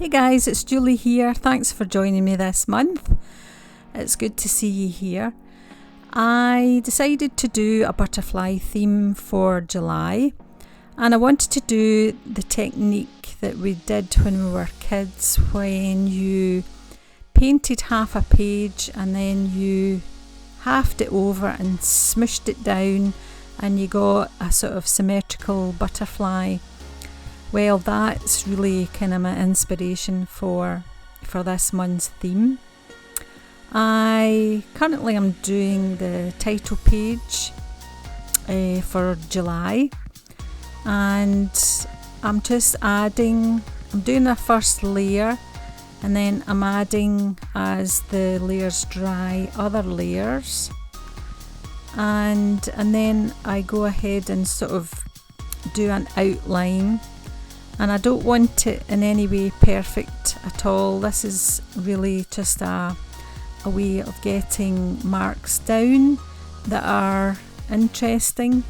Hey guys, it's Julie here. Thanks for joining me this month. It's good to see you here. I decided to do a butterfly theme for July, and I wanted to do the technique that we did when we were kids, when you painted half a page and then you halved it over and smooshed it down and you got a sort of symmetrical butterfly. Well, that's really kind of my inspiration for this month's theme. I currently am doing the title page for July, and I'm doing a first layer, and then I'm adding, as the layers dry, other layers, and then I go ahead and sort of do an outline. And I don't want it in any way perfect at all. This is really just a way of getting marks down that are interesting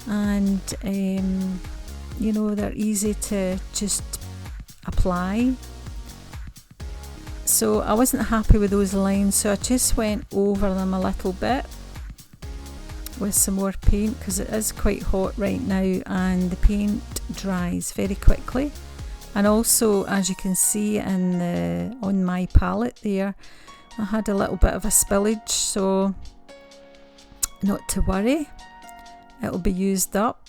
and they're easy to just apply. So I wasn't happy with those lines, so I just went over them a little bit with some more paint, because it is quite hot right now and the paint dries very quickly. And also, as you can see on my palette there, I had a little bit of a spillage, so not to worry, it'll be used up.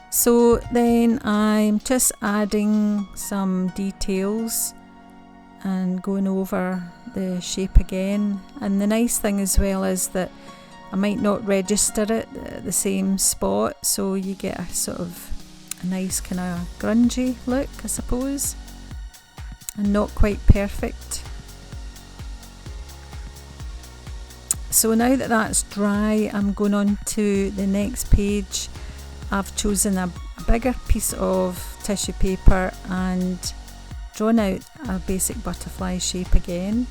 So then I'm just adding some details and going over the shape again. And the nice thing as well is that I might not register it at the same spot, so you get a sort of a nice kind of grungy look, I suppose, and not quite perfect. So now that that's dry, I'm going on to the next page. I've chosen a bigger piece of tissue paper and drawn out a basic butterfly shape again,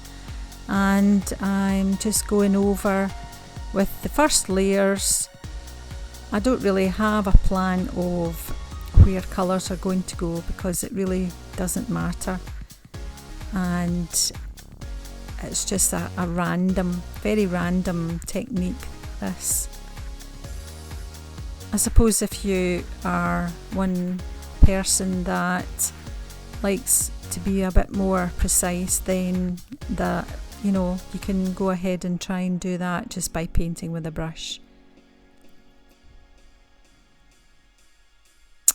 and I'm just going over with the first layers. I don't really have a plan of where colours are going to go, because it really doesn't matter, and it's just a very random technique, this. I suppose if you are one person that likes to be a bit more precise, then that you can go ahead and try and do that just by painting with a brush.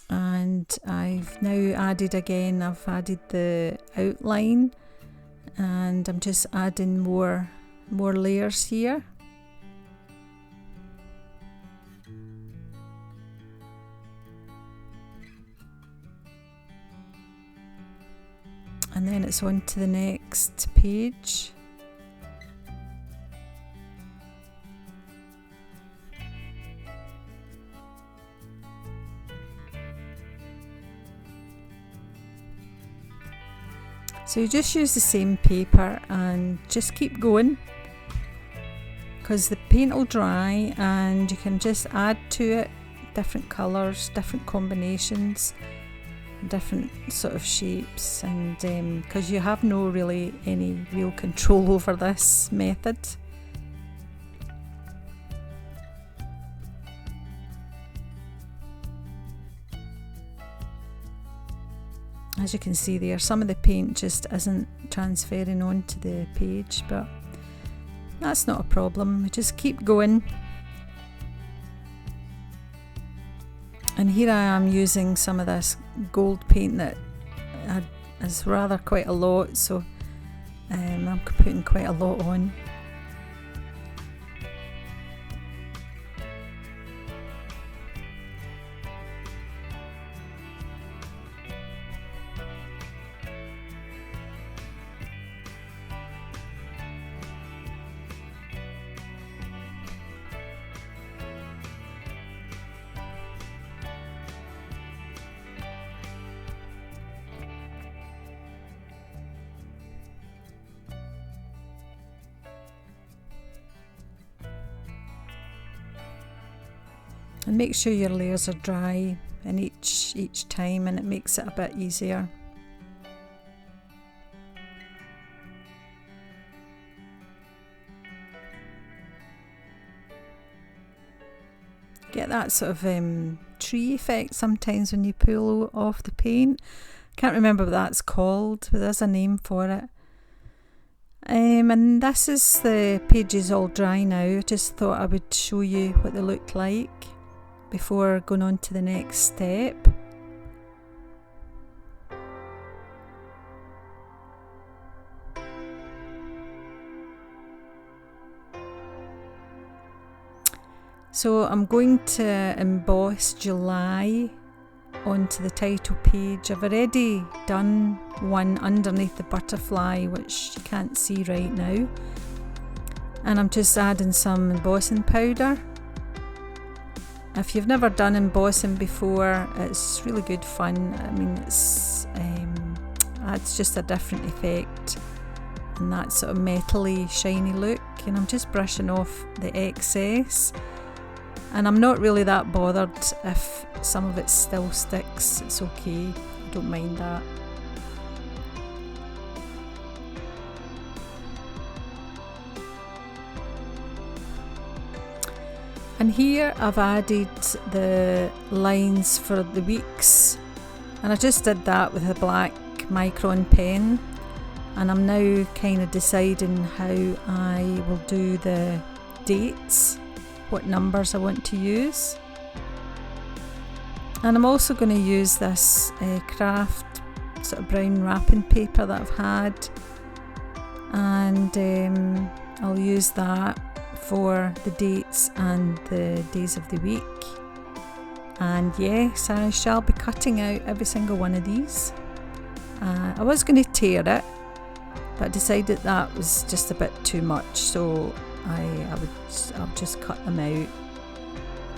And I've now added the outline, and I'm just adding more layers here. And then it's on to the next page. So you just use the same paper and just keep going, because the paint will dry and you can just add to it different colours, different combinations, different sort of shapes, and because you have any real control over this method. As you can see there, some of the paint just isn't transferring onto the page, but that's not a problem. We just keep going. And here I am using some of this gold paint that is rather quite a lot, so I'm putting quite a lot on. And make sure your layers are dry in each time, and it makes it a bit easier. get that sort of tree effect sometimes when you pull off the paint. Can't remember what that's called, but there's a name for it. And this is the pages all dry now. I just thought I would show you what they look like before going on to the next step. So I'm going to emboss July onto the title page. I've already done one underneath the butterfly, which you can't see right now, and I'm just adding some embossing powder. If you've never done embossing before, it's really good fun. I mean, it's adds just a different effect and that sort of metally shiny look, and I'm just brushing off the excess. And I'm not really that bothered if some of it still sticks, it's okay, I don't mind that. And here I've added the lines for the weeks, and I just did that with a black micron pen, and I'm now kind of deciding how I will do the dates, what numbers I want to use. And I'm also going to use this craft sort of brown wrapping paper that I've had, and I'll use that for the dates and the days of the week. And yes, I shall be cutting out every single one of these. I was going to tear it, but I decided that was just a bit too much, so I'll just cut them out.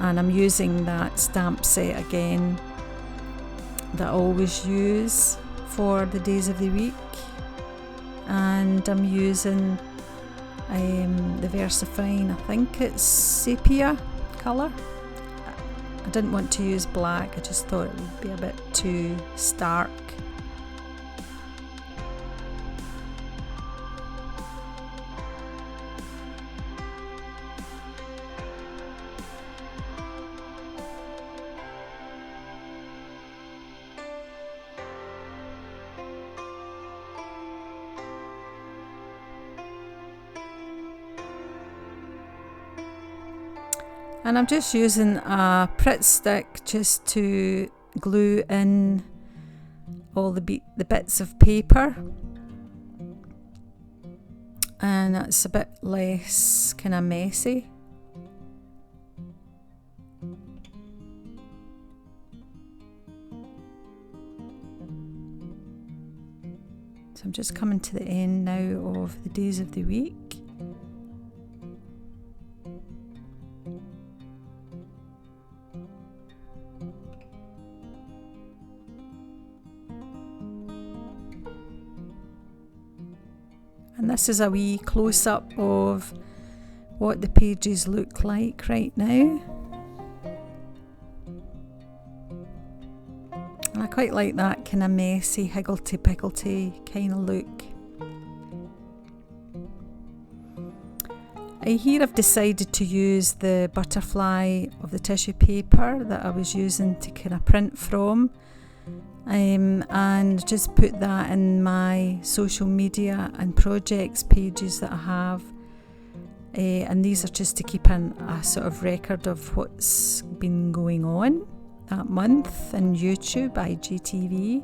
And I'm using that stamp set again that I always use for the days of the week, and I'm using the VersaFine, I think it's sepia colour. I didn't want to use black, I just thought it would be a bit too stark. And I'm just using a Pritt stick just to glue in all the bits of paper, and it's a bit less kind of messy. So I'm just coming to the end now of the days of the week. And this is a wee close-up of what the pages look like right now. And I quite like that kind of messy, higgledy-piggledy kind of look. Here I've decided to use the butterfly of the tissue paper that I was using to kind of print from. And just put that in my social media and projects pages that I have, and these are just to keep a sort of record of what's been going on that month in YouTube, IGTV,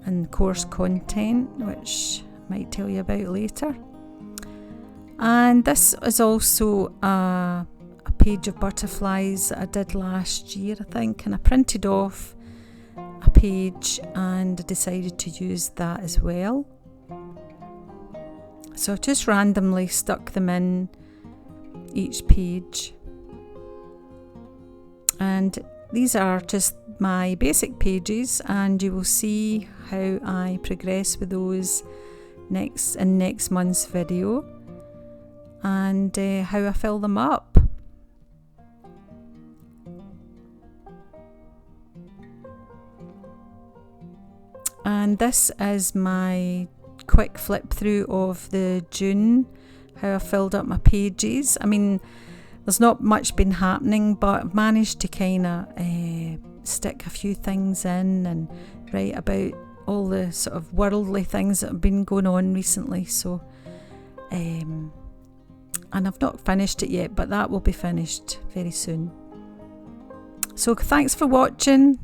and course content, which I might tell you about later. And this is also a page of butterflies that I did last year, I think, and I printed off a page and decided to use that as well. So I've just randomly stuck them in each page, and these are just my basic pages, and you will see how I progress with those in next month's video, and how I fill them up. And this is my quick flip through of the June, how I filled up my pages. I mean, there's not much been happening, but I've managed to kind of stick a few things in and write about all the sort of worldly things that have been going on recently. So and I've not finished it yet, but that will be finished very soon. So thanks for watching.